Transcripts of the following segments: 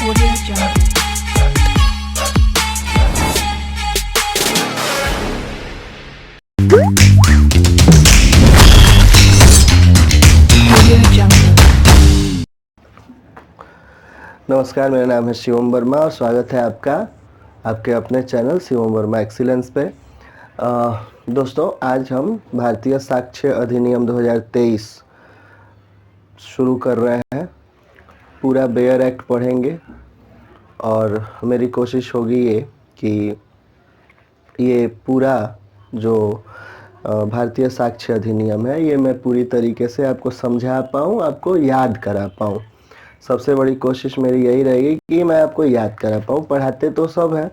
Audio Jungle. Audio Jungle. नमस्कार, मेरा नाम है शिवम वर्मा और स्वागत है आपका आपके अपने चैनल शिवम वर्मा एक्सीलेंस पे। दोस्तों, आज हम भारतीय साक्ष्य अधिनियम 2023 शुरू कर रहे हैं। पूरा बेयर एक्ट पढ़ेंगे और मेरी कोशिश होगी ये कि ये पूरा जो भारतीय साक्ष्य अधिनियम है ये मैं पूरी तरीके से आपको समझा पाऊँ, आपको याद करा पाऊँ। सबसे बड़ी कोशिश मेरी यही रहेगी कि मैं आपको याद करा पाऊँ। पढ़ाते तो सब हैं,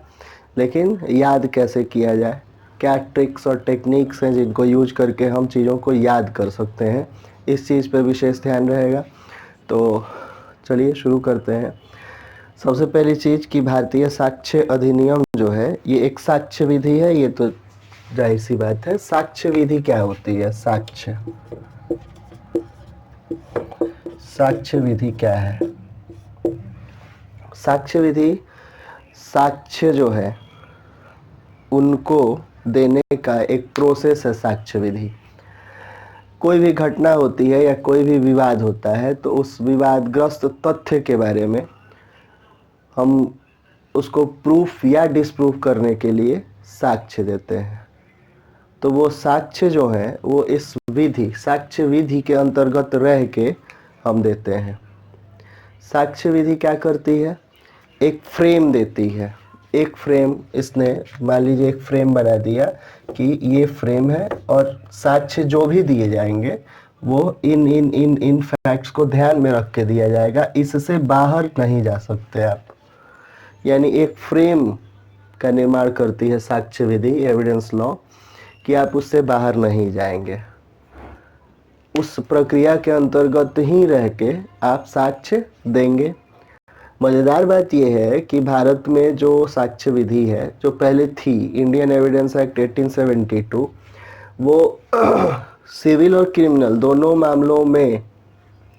लेकिन याद कैसे किया जाए, क्या ट्रिक्स और टेक्निक्स हैं जिनको यूज करके हम चीज़ों को याद कर सकते हैं, इस चीज़ पे विशेष ध्यान रहेगा। तो चलिए शुरू करते हैं। सबसे पहली चीज़ कि भारतीय साक्ष्य अधिनियम जो है ये एक साक्ष्य विधि है। ये तो जाहिर सी बात है। साक्ष्य विधि क्या होती है? साक्ष्य विधि क्या है? साक्ष्य विधि, साक्ष्य जो है उनको देने का एक प्रोसेस है। साक्ष्य विधि, कोई भी घटना होती है या कोई भी विवाद होता है तो उस विवादग्रस्त तथ्य के बारे में हम उसको प्रूफ या डिसप्रूफ करने के लिए साक्ष्य देते हैं। तो वो साक्ष्य जो है वो इस विधि, साक्ष्य विधि के अंतर्गत रह के हम देते हैं। साक्ष्य विधि क्या करती है? एक फ्रेम देती है। एक फ्रेम, इसने मान लीजिए एक फ्रेम बना दिया कि ये फ्रेम है और साक्ष्य जो भी दिए जाएंगे वो इन इन इन इन फैक्ट्स को ध्यान में रख के दिया जाएगा, इससे बाहर नहीं जा सकते आप। यानी एक फ्रेम का निर्माण करती है साक्ष्य विधि, एविडेंस लॉ, कि आप उससे बाहर नहीं जाएंगे। उस प्रक्रिया के अंतर्गत ही रह के आप साक्ष्य देंगे। मज़ेदार बात यह है कि भारत में जो साक्ष्य विधि है जो पहले थी, इंडियन एविडेंस एक्ट 1872, वो सिविल और क्रिमिनल दोनों मामलों में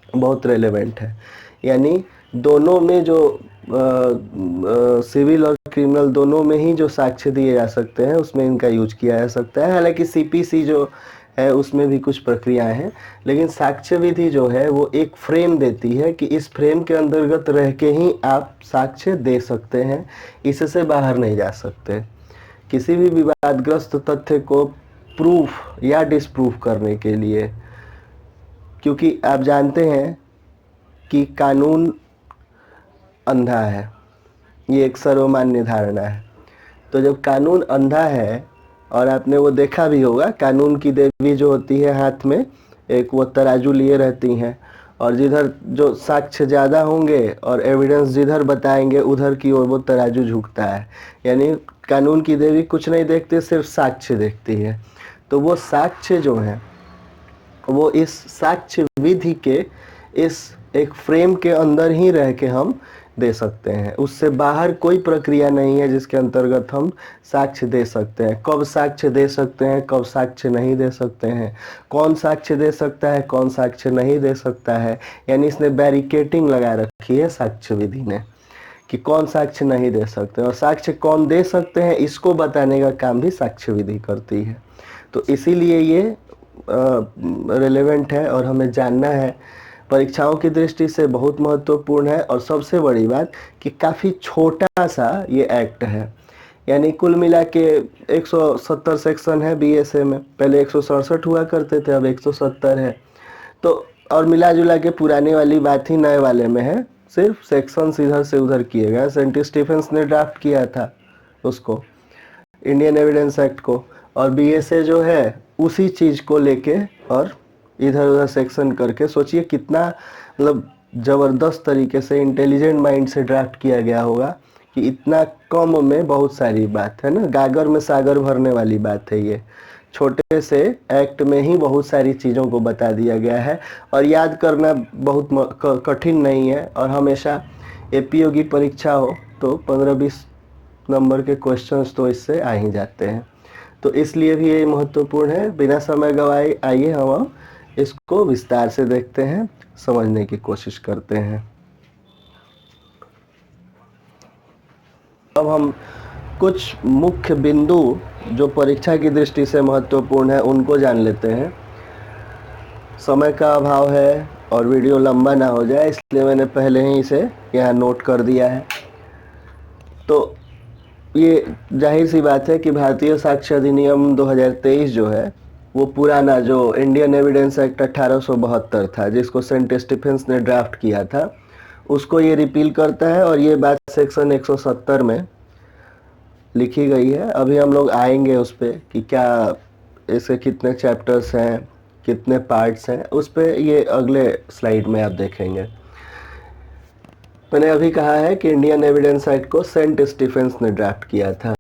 बहुत रेलेवेंट है। यानी दोनों में जो सिविल और क्रिमिनल दोनों में ही जो साक्ष्य दिए जा सकते हैं उसमें इनका यूज किया जा सकता है। हालांकि सीपीसी जो है उसमें भी कुछ प्रक्रियाएं हैं, लेकिन साक्ष्य विधि जो है वो एक फ्रेम देती है कि इस फ्रेम के अंतर्गत रह के ही आप साक्ष्य दे सकते हैं, इससे बाहर नहीं जा सकते। किसी भी विवादग्रस्त तथ्य को प्रूफ या डिसप्रूफ करने के लिए, क्योंकि आप जानते हैं कि कानून अंधा है, ये एक सर्वमान्य धारणा है। तो जब कानून अंधा है, और आपने वो देखा भी होगा, कानून की देवी जो होती है हाथ में एक वो तराजू लिए रहती हैं, और जिधर जो साक्ष्य ज़्यादा होंगे और एविडेंस जिधर बताएंगे उधर की ओर वो तराजू झुकता है। यानी कानून की देवी कुछ नहीं देखती, सिर्फ साक्ष्य देखती है। तो वो साक्ष्य जो है वो इस साक्ष्य विधि के इस एक फ्रेम के अंदर ही रह के हम दे सकते हैं। उससे बाहर कोई प्रक्रिया नहीं है जिसके अंतर्गत हम साक्ष्य दे सकते हैं। कब साक्ष्य दे सकते हैं, कब साक्ष्य नहीं दे सकते हैं, कौन साक्ष्य दे सकता है, कौन साक्ष्य नहीं दे सकता है, यानी इसने बैरिकेटिंग लगा रखी है साक्ष्य विधि ने कि कौन साक्ष्य नहीं दे सकते और साक्ष्य कौन दे सकते हैं, इसको बताने का काम भी साक्ष्य विधि करती है। तो इसीलिए ये रिलेवेंट है और हमें जानना है। परीक्षाओं की दृष्टि से बहुत महत्वपूर्ण है। और सबसे बड़ी बात कि काफ़ी छोटा सा ये एक्ट है। यानी कुल मिला के 170 सेक्शन है बीएसए में, पहले 167 हुआ करते थे, अब 170 है। तो और मिला जुला के पुरानी वाली बात ही नए वाले में है, सिर्फ सेक्शंस इधर से उधर किए गए। सेंट स्टीफेंस ने ड्राफ्ट किया था उसको, इंडियन एविडेंस एक्ट को, और बीएसए जो है उसी चीज़ को लेके और इधर उधर सेक्शन करके, सोचिए कितना मतलब ज़बरदस्त तरीके से, इंटेलिजेंट माइंड से ड्राफ्ट किया गया होगा कि इतना कम में बहुत सारी बात है ना, गागर में सागर भरने वाली बात है। ये छोटे से एक्ट में ही बहुत सारी चीज़ों को बता दिया गया है और याद करना बहुत कठिन नहीं है। और हमेशा एपीओ की परीक्षा हो तो 15-20 नंबर के क्वेश्चंस तो इससे आ ही जाते हैं। तो इसलिए भी ये महत्वपूर्ण है। बिना समय गवाए आइए हम इसको विस्तार से देखते हैं, समझने की कोशिश करते हैं। अब हम कुछ मुख्य बिंदु जो परीक्षा की दृष्टि से महत्वपूर्ण है उनको जान लेते हैं। समय का अभाव है और वीडियो लंबा ना हो जाए, इसलिए मैंने पहले ही इसे यहाँ नोट कर दिया है। तो ये जाहिर सी बात है कि भारतीय साक्ष्य अधिनियम 2023 जो है वो पुराना जो इंडियन एविडेंस एक्ट 1872 था, जिसको सेंट स्टीफेंस ने ड्राफ्ट किया था, उसको ये रिपील करता है और ये बात सेक्शन 170 में लिखी गई है। अभी हम लोग आएंगे उस पर कि क्या इसके कितने चैप्टर्स हैं, कितने पार्ट्स हैं, उस पर ये अगले स्लाइड में आप देखेंगे। मैंने अभी कहा है कि इंडियन एविडेंस एक्ट को सेंट स्टीफेंस ने ड्राफ्ट किया था।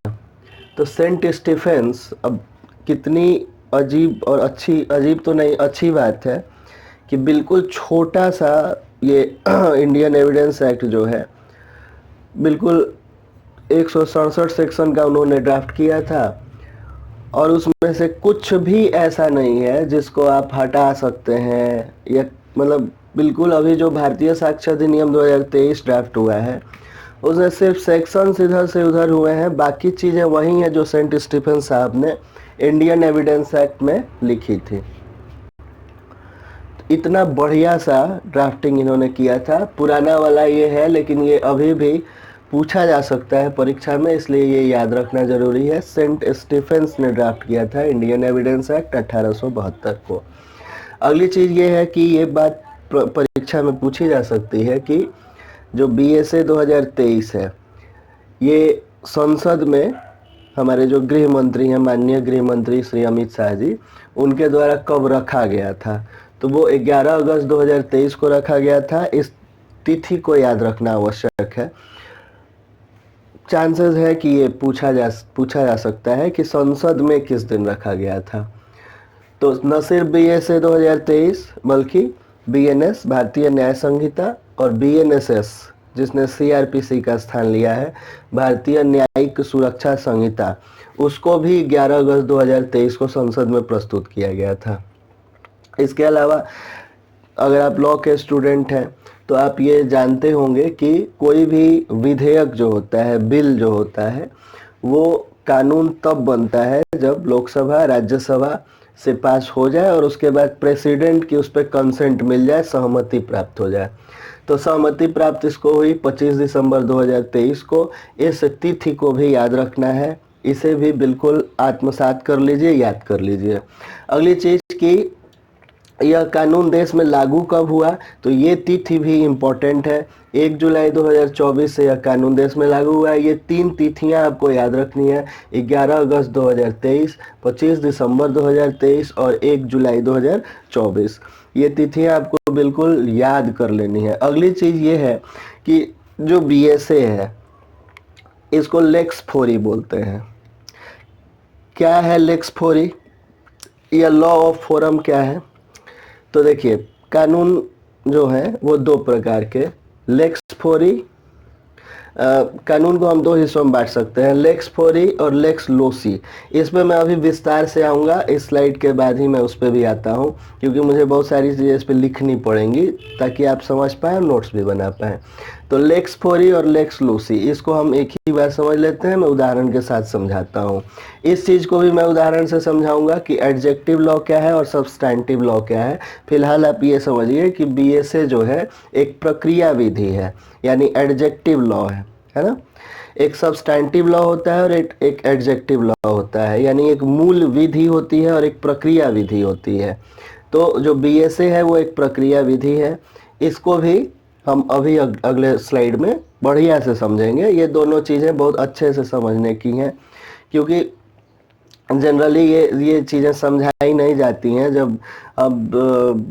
तो सेंट स्टीफेंस, अब कितनी अजीब और अच्छी, अजीब तो नहीं, अच्छी बात है कि बिल्कुल छोटा सा ये इंडियन एविडेंस एक्ट जो है बिल्कुल 167 सेक्शन का उन्होंने ड्राफ्ट किया था और उसमें से कुछ भी ऐसा नहीं है जिसको आप हटा सकते हैं, या मतलब बिल्कुल अभी जो भारतीय साक्ष्य अधिनियम 2023 ड्राफ्ट हुआ है उसमें सिर्फ सेक्शंस इधर से उधर हुए हैं, बाकी चीज़ें वही हैं जो सेंट स्टीफेन साहब ने इंडियन एविडेंस एक्ट में लिखी थी। इतना बढ़िया सा ड्राफ्टिंग इन्होंने किया था। पुराना वाला ये है, लेकिन ये अभी भी पूछा जा सकता है परीक्षा में, इसलिए ये याद रखना जरूरी है। सेंट स्टीफेंस ने ड्राफ्ट किया था इंडियन एविडेंस एक्ट 1872 को। अगली चीज़ ये है कि ये बात परीक्षा में पूछी जा सकती है कि जो BSA 2023 है, ये संसद में हमारे जो गृह मंत्री हैं, माननीय गृह मंत्री श्री अमित शाह जी, उनके द्वारा कब रखा गया था। तो वो 11 अगस्त 2023 को रखा गया था। इस तिथि को याद रखना आवश्यक है। चांसेस है कि ये पूछा जा सकता है कि संसद में किस दिन रखा गया था। तो न सिर्फ BSA 2023 बल्कि BNS भारतीय न्याय संहिता और BNSS जिसने CRPC का स्थान लिया है, भारतीय न्यायिक सुरक्षा संहिता, उसको भी 11 अगस्त 2023 को संसद में प्रस्तुत किया गया था। इसके अलावा अगर आप लॉ के स्टूडेंट हैं तो आप ये जानते होंगे कि कोई भी विधेयक जो होता है, बिल जो होता है, वो कानून तब बनता है जब लोकसभा राज्यसभा से पास हो जाए और उसके बाद प्रेसिडेंट की उस पर कंसेंट मिल जाए, सहमति प्राप्त हो जाए। तो सहमति प्राप्त इसको हुई 25 दिसंबर 2023 को। इस तिथि को भी याद रखना है, इसे भी बिल्कुल आत्मसात कर लीजिए, याद कर लीजिए। अगली चीज़ की यह कानून देश में लागू कब हुआ, तो ये तिथि भी इम्पोर्टेंट है। 1 जुलाई 2024 से यह कानून देश में लागू हुआ है। ये 3 तिथियां आपको याद रखनी है, 11 अगस्त 2023, 25 दिसंबर 2023 और 1 जुलाई 2024। ये तिथियां आपको बिल्कुल याद कर लेनी है। अगली चीज़ ये है कि जो BSA है इसको लेक्स फोरी बोलते हैं। क्या है लेक्स फोरी या लॉ ऑफ फोरम क्या है? तो देखिए, कानून जो है वो 2 प्रकार के, लेक्स फोरी, कानून को हम 2 हिस्सों में बांट सकते हैं, लेक्स फोरी और लेक्स लोसी। इस पर मैं अभी विस्तार से आऊँगा, इस स्लाइड के बाद ही मैं उस पर भी आता हूँ, क्योंकि मुझे बहुत सारी चीज़ें इस पर लिखनी पड़ेंगी ताकि आप समझ पाएँ और नोट्स भी बना पाएँ। तो लेक्स फोरी और लेक्स लोसी, इसको हम एक ही बार समझ लेते हैं। मैं उदाहरण के साथ समझाता हूँ। इस चीज़ को भी मैं उदाहरण से समझाऊंगा कि एडजेक्टिव लॉ क्या है और सब्सटैंटिव लॉ क्या है। फिलहाल आप ये समझिए कि BSA जो है एक प्रक्रिया विधि है, यानी एडजेक्टिव लॉ है ना। एक सब्सटैंटिव लॉ होता है और एक एडजेक्टिव लॉ होता है, यानी एक मूल विधि होती है और एक प्रक्रिया विधि होती है। तो जो BSA है वो एक प्रक्रिया विधि है। इसको भी हम अभी अगले स्लाइड में बढ़िया से समझेंगे। ये दोनों चीज़ें बहुत अच्छे से समझने की हैं, क्योंकि जनरली ये चीज़ें समझाई नहीं जाती हैं। जब अब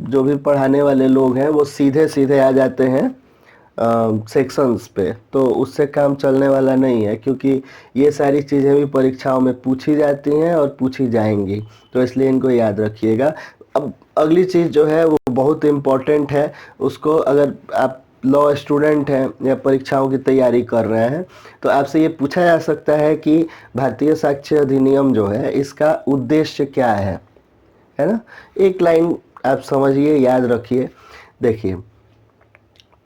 जो भी पढ़ाने वाले लोग हैं वो सीधे सीधे आ जाते हैं सेक्शंस पे, तो उससे काम चलने वाला नहीं है, क्योंकि ये सारी चीज़ें भी परीक्षाओं में पूछी जाती हैं और पूछी जाएंगी, तो इसलिए इनको याद रखिएगा। अब अगली चीज़ जो है वो बहुत इम्पॉर्टेंट है। उसको अगर आप लॉ स्टूडेंट हैं या परीक्षाओं की तैयारी कर रहे हैं तो आपसे ये पूछा जा सकता है कि भारतीय साक्ष्य अधिनियम जो है इसका उद्देश्य क्या है ना। एक लाइन आप समझिए, याद रखिए। देखिए,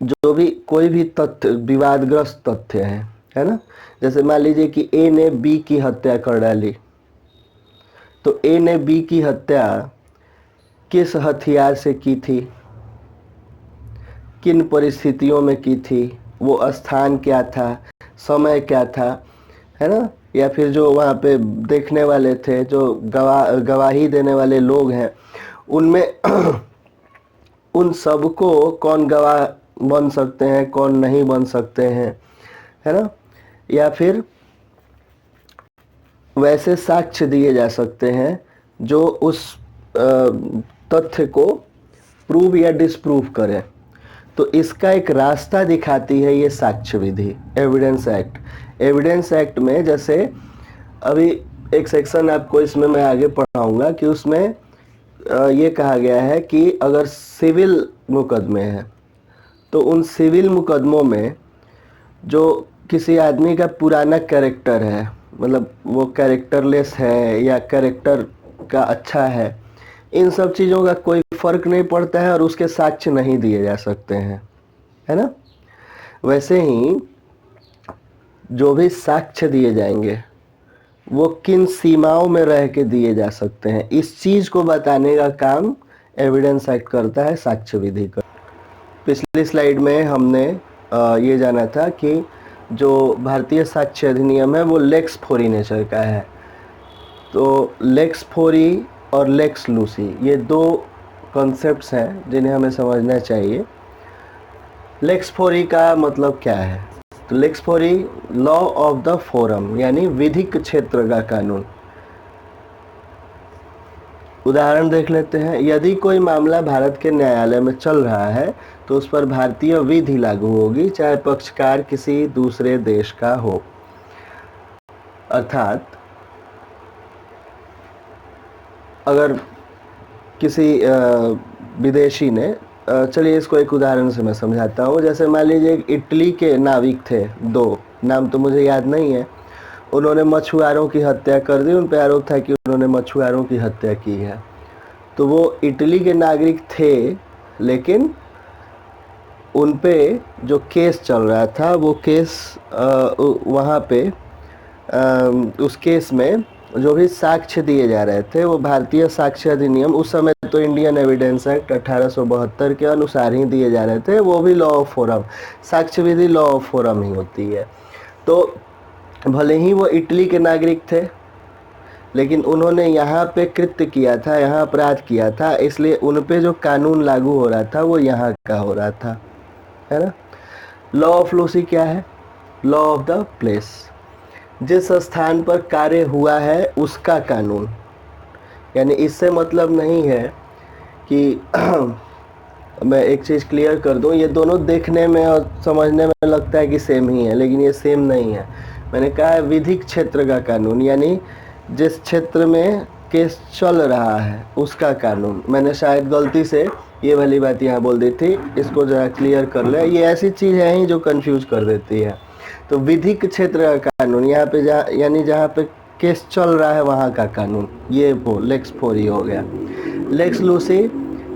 जो भी कोई भी तथ्य विवादग्रस्त तथ्य है है ना। जैसे मान लीजिए कि ए ने बी की हत्या कर डाली, तो ए ने बी की हत्या किस हथियार से की थी, किन परिस्थितियों में की थी, वो स्थान क्या था, समय क्या था, है ना। या फिर जो वहाँ पे देखने वाले थे, जो गवाही देने वाले लोग हैं, उनमें उन सबको कौन गवाह बन सकते हैं, कौन नहीं बन सकते हैं, है ना। या फिर वैसे साक्ष्य दिए जा सकते हैं जो उस तथ्य को प्रूव या डिसप्रूव करें। तो इसका एक रास्ता दिखाती है ये साक्ष्य विधि, एविडेंस एक्ट। एविडेंस एक्ट में जैसे अभी एक सेक्शन आपको इसमें मैं आगे पढ़ाऊंगा कि उसमें ये कहा गया है कि अगर सिविल मुकदमे हैं तो उन सिविल मुकदमों में जो किसी आदमी का पुराना कैरेक्टर है, मतलब वो कैरेक्टरलेस है या कैरेक्टर का अच्छा है, इन सब चीज़ों का कोई फर्क नहीं पड़ता है और उसके साक्ष्य नहीं दिए जा सकते हैं, है ना। वैसे ही जो भी साक्ष्य दिए जाएंगे वो किन सीमाओं में रह के दिए जा सकते हैं, इस चीज़ को बताने का काम एविडेंस एक्ट करता है, साक्ष्य विधि का। पिछली स्लाइड में हमने ये जाना था कि जो भारतीय साक्ष्य अधिनियम है वो लेक्स फोरी नेचर का है। तो लेक्स फोरी और लेक्स लूसी ये दो कॉन्सेप्ट्स हैं जिन्हें हमें समझना चाहिए। लेक्स फोरी का मतलब क्या है, तो lex fori law of the forum, यानी विधिक क्षेत्र का कानून। उदाहरण देख लेते हैं। यदि कोई मामला भारत के न्यायालय में चल रहा है तो उस पर भारतीय विधि लागू होगी, चाहे पक्षकार किसी दूसरे देश का हो। अर्थात अगर किसी विदेशी ने, चलिए इसको एक उदाहरण से मैं समझाता हूँ। जैसे मान लीजिए इटली के नाविक थे दो, नाम तो मुझे याद नहीं है, उन्होंने मछुआरों की हत्या कर दी। उन पर आरोप था कि उन्होंने मछुआरों की हत्या की है। तो वो इटली के नागरिक थे, लेकिन उन पे जो केस चल रहा था वो केस वहाँ पे उस केस में जो भी साक्ष्य दिए जा रहे थे वो भारतीय साक्ष्य अधिनियम, उस समय तो इंडियन एविडेंस एक्ट 1872 के अनुसार ही दिए जा रहे थे, वो भी लॉ ऑफ फोरम, साक्ष्य विधि लॉ ऑफ फोरम ही होती है। तो भले ही वो इटली के नागरिक थे, लेकिन उन्होंने यहाँ पे कृत्य किया था, यहाँ अपराध किया था, इसलिए उन पे जो कानून लागू हो रहा था वो यहाँ का हो रहा था, है ना। लॉ ऑफ लूसी क्या है, लॉ ऑफ द प्लेस, जिस स्थान पर कार्य हुआ है उसका कानून। यानी इससे मतलब नहीं है कि मैं एक चीज़ क्लियर कर दूं, ये दोनों देखने में और समझने में लगता है कि सेम ही है, लेकिन ये सेम नहीं है। मैंने कहा है विधिक क्षेत्र का कानून, यानी जिस क्षेत्र में केस चल रहा है उसका कानून। मैंने शायद गलती से ये वाली बात यहाँ बोल दी थी, इसको ज़रा क्लियर कर ले। ये ऐसी चीज़ है ही जो कंफ्यूज कर देती है। तो विधिक क्षेत्र का कानून यहाँ पे यानी जहाँ पे केस चल रहा है वहाँ का कानून, ये वो लेक्स फोरी हो गया। लेक्स लूसी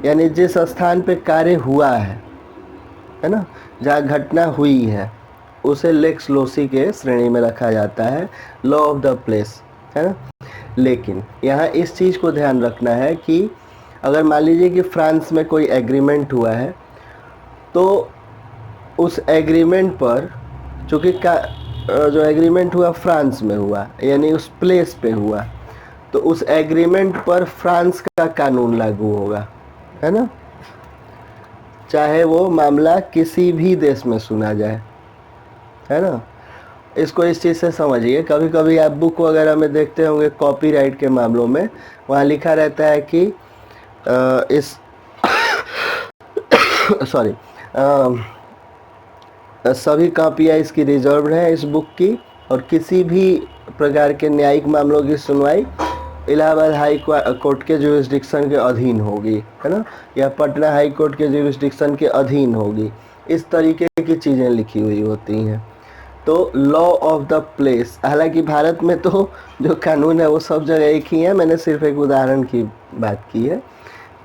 यानी जिस स्थान पे कार्य हुआ है ना, जहाँ घटना हुई है, उसे लेक्स लूसी के श्रेणी में रखा जाता है, लॉ ऑफ द प्लेस, है ना। लेकिन यहाँ इस चीज़ को ध्यान रखना है कि अगर मान लीजिए कि फ्रांस में कोई एग्रीमेंट हुआ है, तो उस एग्रीमेंट पर, चूँकि जो एग्रीमेंट हुआ फ्रांस में हुआ, यानी उस प्लेस पे हुआ, तो उस एग्रीमेंट पर फ्रांस का कानून लागू होगा, है ना, चाहे वो मामला किसी भी देश में सुना जाए, है ना। इसको इस चीज़ से समझिए। कभी कभी आप बुक वगैरह में देखते होंगे कॉपीराइट के मामलों में, वहाँ लिखा रहता है कि इस सॉरी सभी कापियाँ इसकी रिजर्व्ड हैं इस बुक की, और किसी भी प्रकार के न्यायिक मामलों की सुनवाई इलाहाबाद हाई कोर्ट के जुरिस्डिक्शन के अधीन होगी, है ना, या पटना हाई कोर्ट के जुरिस्डिक्शन के अधीन होगी। इस तरीके की चीज़ें लिखी हुई होती हैं। तो लॉ ऑफ द प्लेस, हालांकि भारत में तो जो कानून है वो सब जगह एक ही है, मैंने सिर्फ एक उदाहरण की बात की है।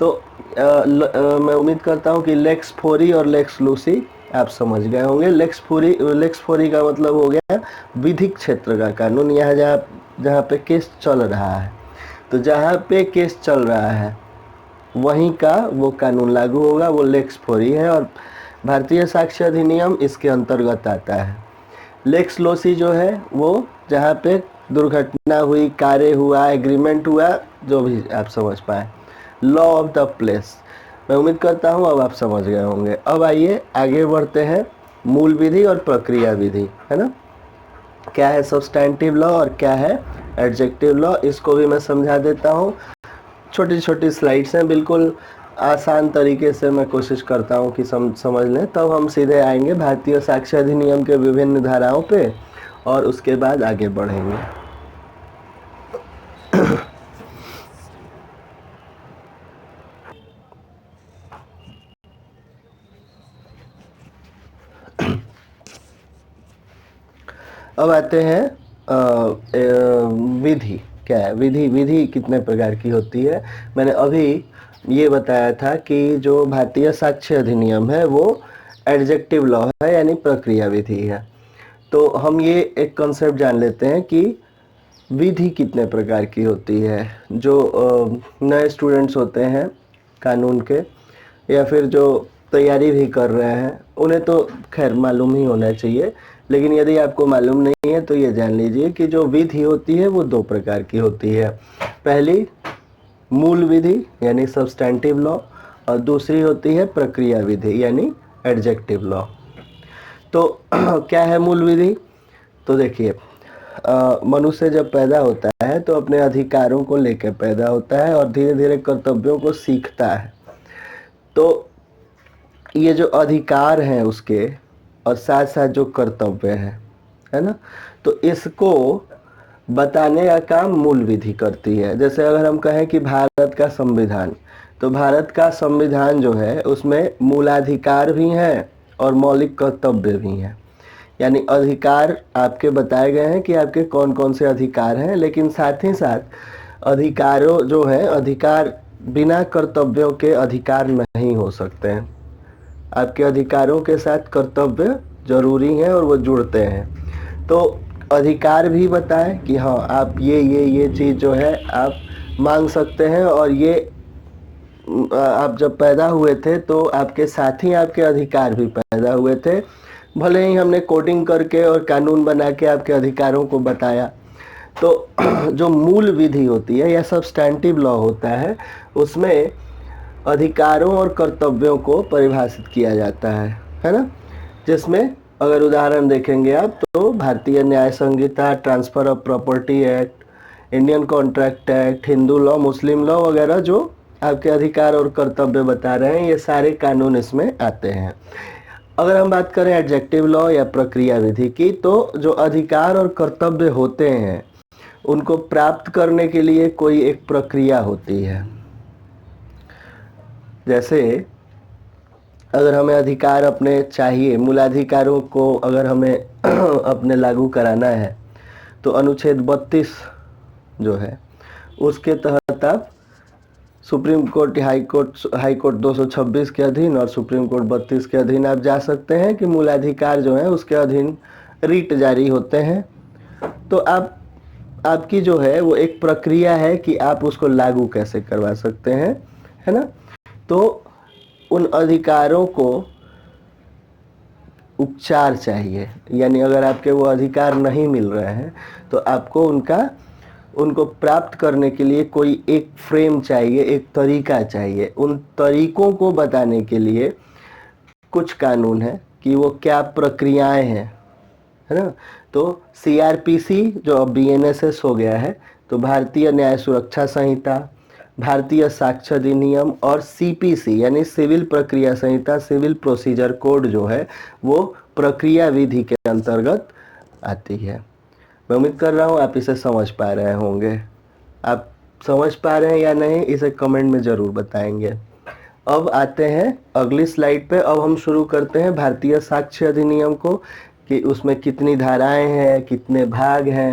तो मैं उम्मीद करता हूँ कि लेक्स फोरी और लेक्स लूसी आप समझ गए होंगे। लेक्स फोरी का मतलब हो गया विधिक क्षेत्र का कानून, यहाँ जहाँ जहाँ पे केस चल रहा है, तो जहाँ पे केस चल रहा है वहीं का वो कानून लागू होगा, वो लेक्स फोरी है। और भारतीय साक्ष्य अधिनियम इसके अंतर्गत आता है। लेक्स लोसी जो है वो जहाँ पे दुर्घटना हुई, कार्य हुआ, एग्रीमेंट हुआ, जो भी आप समझ पाए। लॉ ऑफ द प्लेस, मैं उम्मीद करता हूँ अब आप समझ गए होंगे। अब आइए आगे बढ़ते हैं, मूल विधि और प्रक्रिया विधि, है ना। क्या है सब्सटैंटिव लॉ और क्या है एडजेक्टिव लॉ, इसको भी मैं समझा देता हूँ। छोटी छोटी स्लाइड्स हैं, बिल्कुल आसान तरीके से मैं कोशिश करता हूँ कि समझ लें। तब हम सीधे आएंगे भारतीय साक्ष्य अधिनियम के विभिन्न धाराओं पे और उसके बाद आगे बढ़ेंगे। अब आते हैं विधि। क्या है विधि? विधि कितने प्रकार की होती है? मैंने अभी ये बताया था कि जो भारतीय साक्ष्य अधिनियम है वो एडजेक्टिव लॉ है, यानी प्रक्रिया विधि है। तो हम ये एक कॉन्सेप्ट जान लेते हैं कि विधि कितने प्रकार की होती है। जो नए स्टूडेंट्स होते हैं कानून के, या फिर जो तैयारी भी कर रहे हैं, उन्हें तो खैर मालूम ही होना चाहिए, लेकिन यदि आपको मालूम नहीं है तो ये जान लीजिए कि जो विधि होती है वो दो प्रकार की होती है। पहली मूल विधि यानी सब्सटैंटिव लॉ, और दूसरी होती है प्रक्रिया विधि यानी एडजेक्टिव लॉ। तो क्या है मूल विधि? तो देखिए, मनुष्य जब पैदा होता है तो अपने अधिकारों को लेकर पैदा होता है और धीरे धीरे कर्तव्यों को सीखता है। तो ये जो अधिकार हैं उसके, और साथ साथ जो कर्तव्य है ना, तो इसको बताने का काम मूल विधि करती है। जैसे अगर हम कहें कि भारत का संविधान, तो भारत का संविधान जो है उसमें मूलाधिकार भी हैं और मौलिक कर्तव्य भी हैं। यानी अधिकार आपके बताए गए हैं कि आपके कौन कौन से अधिकार हैं, लेकिन साथ ही साथ अधिकारों जो है, अधिकार बिना कर्तव्यों के अधिकार नहीं हो सकते हैं। आपके अधिकारों के साथ कर्तव्य जरूरी हैं और वो जुड़ते हैं। तो अधिकार भी बताएं कि हाँ आप ये चीज़ जो है आप मांग सकते हैं, और ये आप जब पैदा हुए थे तो आपके साथ ही आपके अधिकार भी पैदा हुए थे। भले ही हमने कोडिंग करके और कानून बना के आपके अधिकारों को बताया। तो जो मूल विधि होती है या सब्सटैंटिव लॉ होता है, उसमें अधिकारों और कर्तव्यों को परिभाषित किया जाता है ना। जिसमें अगर उदाहरण देखेंगे आप तो भारतीय न्याय संहिता, transfer of property act, Indian contract act, Hindu law, Muslim law वगैरह जो आपके अधिकार और कर्तव्य बता रहे हैं, ये सारे कानून इसमें आते हैं। अगर हम बात करें एडजेक्टिव लॉ या प्रक्रिया विधि की, तो जो अधिकार और कर्तव्य होते हैं उनको प्राप्त करने के लिए कोई एक प्रक्रिया होती है। जैसे अगर हमें अधिकार अपने चाहिए, मूलाधिकारों को अगर हमें अपने लागू कराना है, तो अनुच्छेद 32 जो है उसके तहत आप सुप्रीम कोर्ट, हाई कोर्ट 226 के अधीन और सुप्रीम कोर्ट 32 के अधीन आप जा सकते हैं कि मूलाधिकार जो है उसके अधीन रीट जारी होते हैं। तो आपकी जो है वो एक प्रक्रिया है कि आप उसको लागू कैसे करवा सकते हैं, है ना। तो उन अधिकारों को उपचार चाहिए, यानी अगर आपके वो अधिकार नहीं मिल रहे हैं तो आपको उनको प्राप्त करने के लिए कोई एक फ्रेम चाहिए, एक तरीका चाहिए। उन तरीकों को बताने के लिए कुछ कानून है कि वो क्या प्रक्रियाएं हैं, है ना। तो सीआरपीसी जो अब बीएनएसएस हो गया है, तो भारतीय न्याय सुरक्षा संहिता, भारतीय साक्ष्य अधिनियम, और सीपीसी यानी सिविल प्रक्रिया संहिता, सिविल प्रोसीजर कोड जो है वो प्रक्रिया विधि के अंतर्गत आती है। मैं उम्मीद कर रहा हूँ आप इसे समझ पा रहे होंगे। आप समझ पा रहे हैं या नहीं इसे कमेंट में ज़रूर बताएंगे। अब आते हैं अगली स्लाइड पे। अब हम शुरू करते हैं भारतीय साक्ष्य अधिनियम को, कि उसमें कितनी धाराएं हैं, कितने भाग हैं,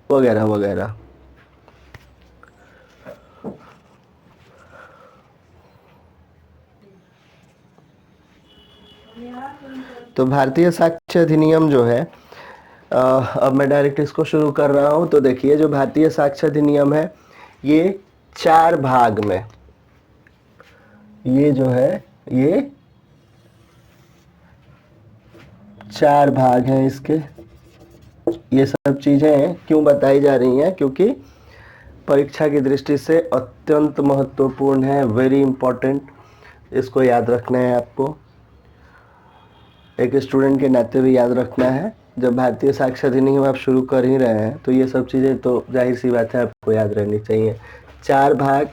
वगैरह वगैरह। तो भारतीय साक्ष्य अधिनियम जो है, अब मैं डायरेक्ट इसको शुरू कर रहा हूँ। तो देखिए जो भारतीय साक्ष्य अधिनियम है ये 4 भाग में, ये जो है ये 4 भाग हैं इसके। ये सब चीजें क्यों बताई जा रही हैं, क्योंकि परीक्षा की दृष्टि से अत्यंत महत्वपूर्ण है, वेरी इंपॉर्टेंट। इसको याद रखना है आपको, एक स्टूडेंट के नाते भी याद रखना है। जब भारतीय साक्ष्य अधिनियम आप शुरू कर ही रहे हैं तो ये सब चीज़ें तो जाहिर सी बात है आपको याद रहनी चाहिए। 4 भाग,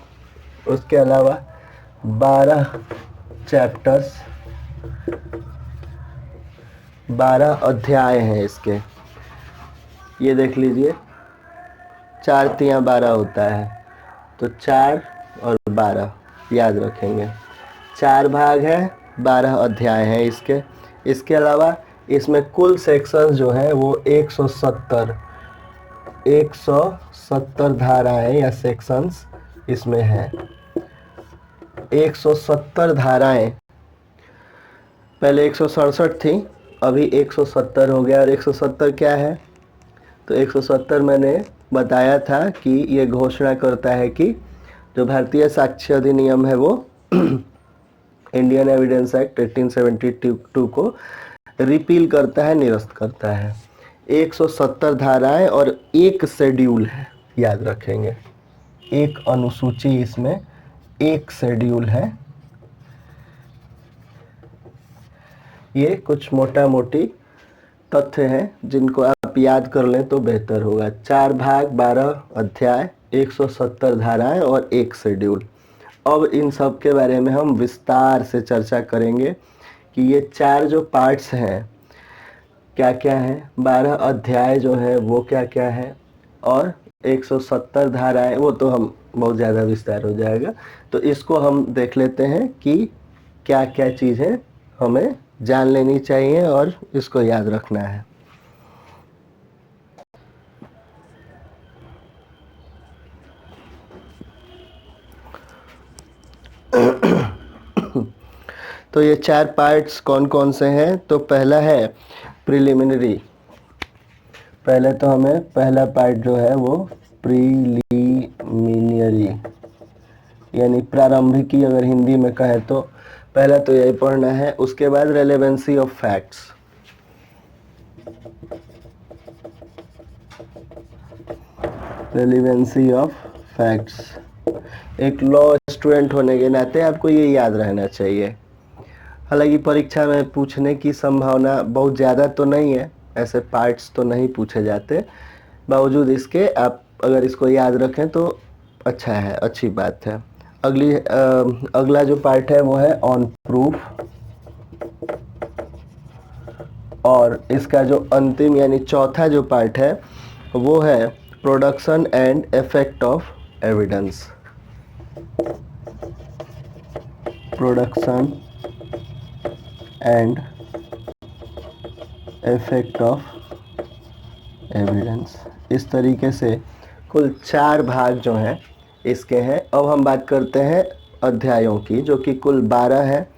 उसके अलावा 12 चैप्टर्स, 12 अध्याय हैं इसके। ये देख लीजिए 4 तिया 12 होता है, तो 4 और 12 याद रखेंगे। 4 भाग है, 12 अध्याय हैं इसके। इसके अलावा इसमें कुल सेक्शंस जो है वो 170 धाराएं या सेक्शंस इसमें हैं। 170 धाराएं, पहले 167 थी, अभी 170 हो गया। और 170 क्या है, तो 170 मैंने बताया था कि ये घोषणा करता है कि जो भारतीय साक्ष्य अधिनियम है वो इंडियन एविडेंस एक्ट 1872 को रिपील करता है, निरस्त करता है। 170 धाराएं और एक शेड्यूल है, याद रखेंगे। एक अनुसूची, इसमें एक शेड्यूल है। ये कुछ मोटा मोटी तथ्य हैं जिनको आप याद कर लें तो बेहतर होगा। 4 भाग, 12 अध्याय, 170 धाराएं और एक शेड्यूल। अब इन सब के बारे में हम विस्तार से चर्चा करेंगे कि ये 4 जो पार्ट्स हैं क्या क्या हैं, 12 अध्याय जो है वो क्या क्या है, और 170 धाराएं, वो तो हम बहुत ज़्यादा विस्तार हो जाएगा। तो इसको हम देख लेते हैं कि क्या क्या चीज़ें हमें जान लेनी चाहिए और इसको याद रखना है। तो ये 4 पार्ट्स कौन कौन से हैं, तो पहला है प्रिलिमिनरी। पहले तो हमें पहला पार्ट जो है वो प्रिलिमिनरी यानी प्रारंभिकी, अगर हिंदी में कहें तो पहला तो यही पढ़ना है। उसके बाद relevancy of facts, relevancy of facts. एक लॉ स्टूडेंट होने के नाते आपको ये याद रहना चाहिए। हालांकि परीक्षा में पूछने की संभावना बहुत ज़्यादा तो नहीं है, ऐसे पार्ट्स तो नहीं पूछे जाते, बावजूद इसके आप अगर इसको याद रखें तो अच्छा है, अच्छी बात है। अगला जो पार्ट है वो है ऑन प्रूफ, और इसका जो अंतिम यानी चौथा जो पार्ट है वो है production and effect of evidence. Production and effect of evidence. इस तरीके से कुल 4 भाग जो हैं इसके हैं। अब हम बात करते हैं अध्यायों की, जो कि कुल 12 है,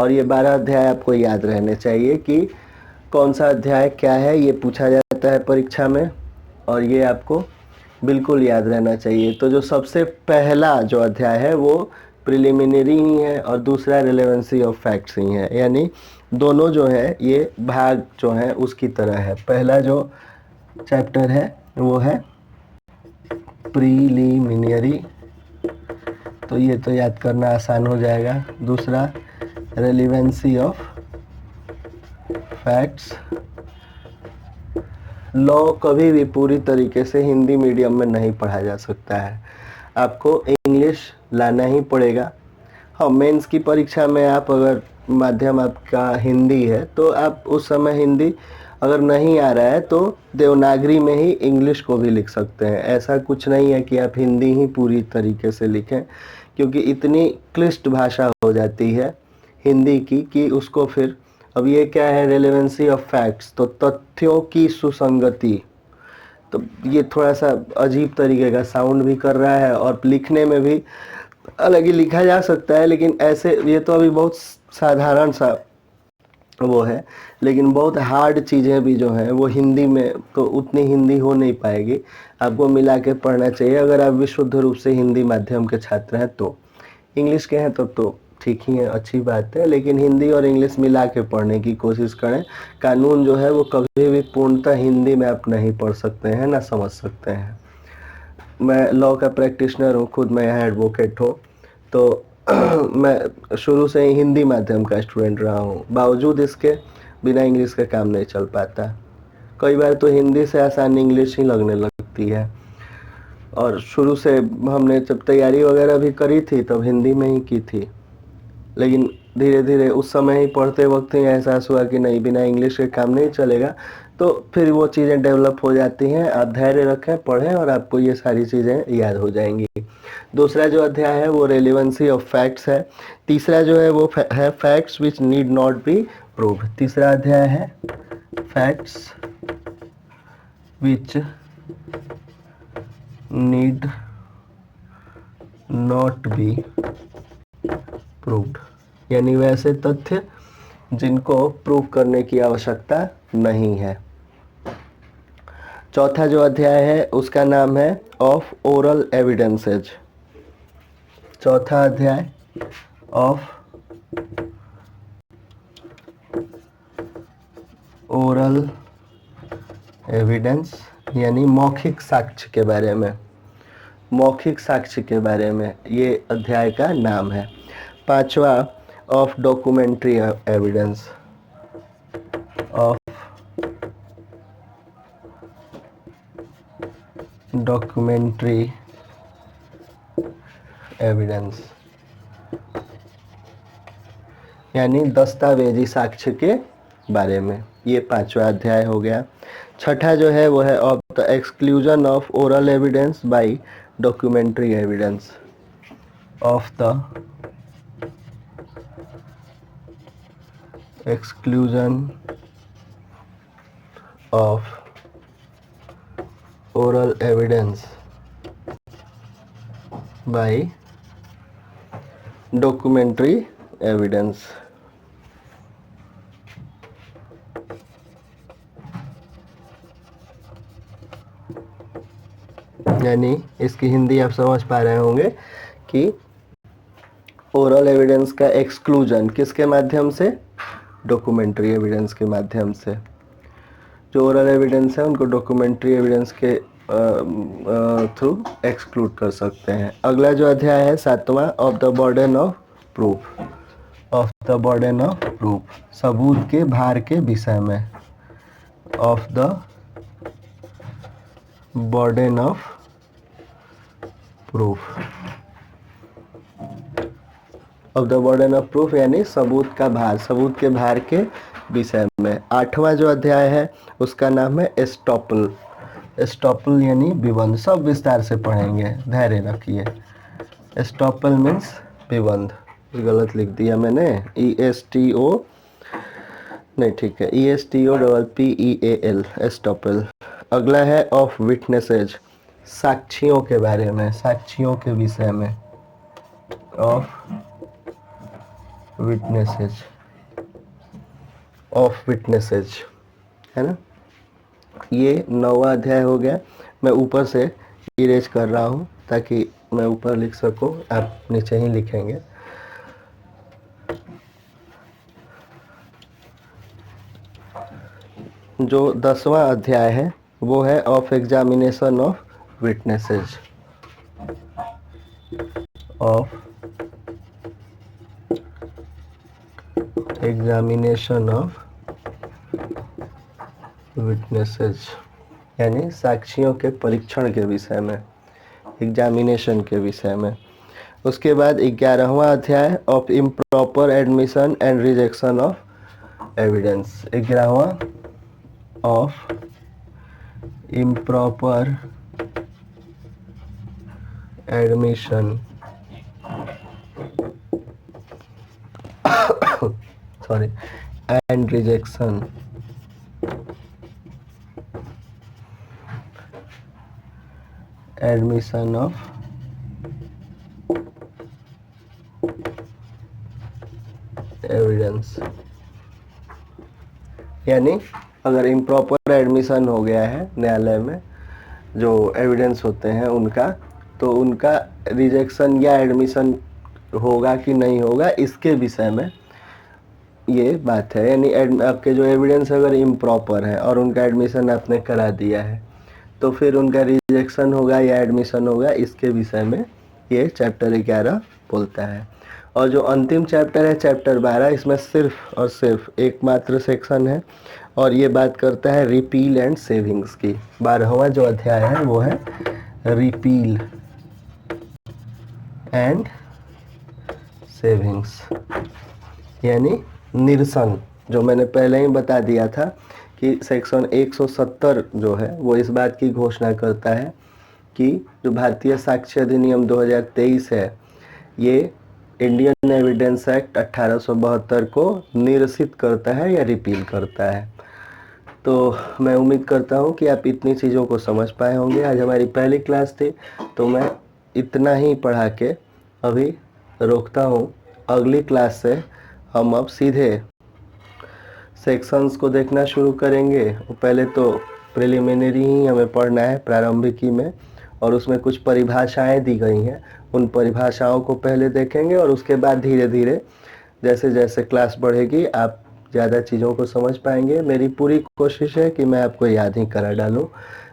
और ये 12 अध्याय आपको याद रहने चाहिए कि कौन सा अध्याय क्या है, ये पूछा जाता है परीक्षा में, और ये आपको बिल्कुल याद रहना चाहिए। तो जो सबसे पहला जो अध्याय है वो प्रिलिमिनरी ही है और दूसरा रिलेवेंसी ऑफ फैक्ट्स ही है, यानी दोनों जो है ये भाग जो है उसकी तरह है। पहला जो चैप्टर है वो है प्रिलिमिनरी, तो ये तो याद करना आसान हो जाएगा। दूसरा रेलेवेंसी ऑफ फैक्ट्स। लॉ कभी भी पूरी तरीके से हिंदी मीडियम में नहीं पढ़ा जा सकता है, आपको इंग्लिश लाना ही पड़ेगा। हाँ, मेंस की परीक्षा में आप अगर माध्यम आपका हिंदी है तो आप उस समय हिंदी अगर नहीं आ रहा है तो देवनागरी में ही इंग्लिश को भी लिख सकते हैं। ऐसा कुछ नहीं है कि आप हिंदी ही पूरी तरीके से लिखें, क्योंकि इतनी क्लिष्ट भाषा हो जाती है हिंदी की कि उसको फिर, अब ये क्या है रेलेवेंसी ऑफ फैक्ट्स, तो तथ्यों की सुसंगति, तो ये थोड़ा सा अजीब तरीके का साउंड भी कर रहा है और लिखने में भी अलग ही लिखा जा सकता है, लेकिन ऐसे ये तो अभी बहुत साधारण सा वो है, लेकिन बहुत हार्ड चीज़ें भी जो हैं वो हिंदी में तो उतनी हिंदी हो नहीं पाएगी, आपको मिला के पढ़ना चाहिए अगर आप विशुद्ध रूप से हिंदी माध्यम के छात्र हैं। तो इंग्लिश के हैं तब तो ठीक ही है, अच्छी बात है, लेकिन हिंदी और इंग्लिश मिला के पढ़ने की कोशिश करें। कानून जो है वो कभी भी पूर्णतः हिंदी में आप नहीं पढ़ सकते हैं ना समझ सकते हैं। मैं लॉ का प्रैक्टिशनर हूँ, खुद मैं यहाँ एडवोकेट हूँ, तो मैं शुरू से ही हिंदी माध्यम का स्टूडेंट रहा हूँ, बावजूद इसके बिना इंग्लिश का काम नहीं चल पाता। कई बार तो हिंदी से आसान इंग्लिश ही लगने लगती है। और शुरू से हमने जब तैयारी वगैरह भी करी थी तब हिंदी में ही की थी, लेकिन धीरे धीरे उस समय ही पढ़ते वक्त ही एहसास हुआ कि नहीं, बिना इंग्लिश के काम नहीं चलेगा। तो फिर वो चीज़ें डेवलप हो जाती हैं। आप धैर्य रखें, पढ़ें और आपको ये सारी चीज़ें याद हो जाएंगी। दूसरा जो अध्याय है वो रेलिवेंसी ऑफ फैक्ट्स है। तीसरा जो है वो है facts which need not be proved. तीसरा अध्याय है facts which need not be proved, यानी वैसे तथ्य जिनको प्रूव करने की आवश्यकता नहीं है। चौथा जो अध्याय है उसका नाम है ऑफ ओरल एविडेंसेज। चौथा अध्याय ऑफ ओरल एविडेंस, यानी मौखिक साक्ष्य के बारे में, मौखिक साक्ष्य के बारे में ये अध्याय का नाम है। पांचवा of documentary evidence, of documentary evidence, यानी दस्तावेजी साक्ष्य के बारे में। ये पांचवा अध्याय हो गया। छठा जो है वो है of the exclusion of oral evidence bye documentary evidence, of the exclusion of oral evidence bye documentary evidence. यानी इसकी हिंदी आप समझ पा रहे होंगे कि ओरल एविडेंस का एक्सक्लूजन किसके माध्यम से, डॉक्यूमेंट्री एविडेंस के माध्यम से। जो ओरल एविडेंस है उनको डॉक्यूमेंट्री एविडेंस के थ्रू एक्सक्लूड कर सकते हैं। अगला जो अध्याय है सातवां of the burden of proof, of the burden of proof, सबूत के भार के विषय में, of the burden of proof, of the burden of proof यानी सबूत का भार, सबूत के भार के विषय में। आठवां जो अध्याय है उसका नाम है एस्टॉपल। एस्टॉपल यानी विबंध, सब विस्तार से पढ़ेंगे, धैर्य रखिए। एस्टॉपल मीन्स विबंध, गलत लिख दिया मैंने, ESTO नहीं, ठीक है, ESTOPPEAL, एस्टॉपल। अगला है ऑफ विटनेसेज, साक्षियों के बारे में, साक्षियों के विषय में, ऑफ विटनेसेज, ऑफ विटनेसेज, है ना। ये 9वां अध्याय हो गया। मैं ऊपर से इरेज कर रहा हूँ ताकि मैं ऊपर लिख सकूँ, आप नीचे ही लिखेंगे। जो 10वां अध्याय है वो है of examination of witnesses, of examination of witnesses, यानी साक्षियों के परीक्षण के विषय में, एग्जामिनेशन के विषय में। उसके बाद 11वां अध्याय of improper admission and rejection of evidence. 11वां of improper admission sorry and rejection admission of evidence. यानी अगर इम्प्रॉपर एडमिशन हो गया है न्यायालय में, जो एविडेंस होते हैं उनका, तो उनका रिजेक्शन या एडमिशन होगा कि नहीं होगा, इसके विषय में ये बात है। यानी आपके जो एविडेंस अगर इम्प्रॉपर है और उनका एडमिशन आपने करा दिया है, तो फिर उनका रिजेक्शन होगा या एडमिशन होगा, इसके विषय में ये चैप्टर 11 बोलता है। और जो अंतिम चैप्टर है चैप्टर 12, इसमें सिर्फ और सिर्फ एकमात्र सेक्शन है और ये बात करता है रिपील एंड सेविंग्स की। 12वां जो अध्याय है वो है रिपील एंड सेविंग्स, यानी निरसन। जो मैंने पहले ही बता दिया था कि सेक्शन 170 जो है वो इस बात की घोषणा करता है कि जो भारतीय साक्ष्य अधिनियम 2023 है, ये इंडियन एविडेंस एक्ट 1872 को निरसित करता है या रिपील करता है। तो मैं उम्मीद करता हूँ कि आप इतनी चीज़ों को समझ पाए होंगे। आज हमारी पहली क्लास थी, तो मैं इतना ही पढ़ा के अभी रोकता हूँ। अगली क्लास से हम अब सीधे सेक्शंस को देखना शुरू करेंगे। पहले तो प्रिलिमिनरी ही हमें पढ़ना है, प्रारंभिकी में, और उसमें कुछ परिभाषाएं दी गई हैं, उन परिभाषाओं को पहले देखेंगे और उसके बाद धीरे धीरे जैसे जैसे क्लास बढ़ेगी आप ज़्यादा चीज़ों को समझ पाएंगे। मेरी पूरी कोशिश है कि मैं आपको याद ही करा डालूँ,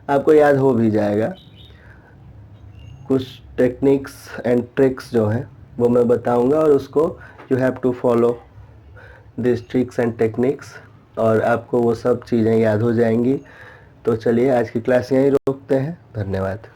आपको याद हो भी जाएगा। कुछ टेक्निक्स एंड ट्रिक्स जो हैं वो मैं बताऊंगा और उसको you have to follow this tricks and techniques, और आपको वो सब चीज़ें याद हो जाएंगी। तो चलिए आज की क्लास यहीं रोकते हैं। धन्यवाद।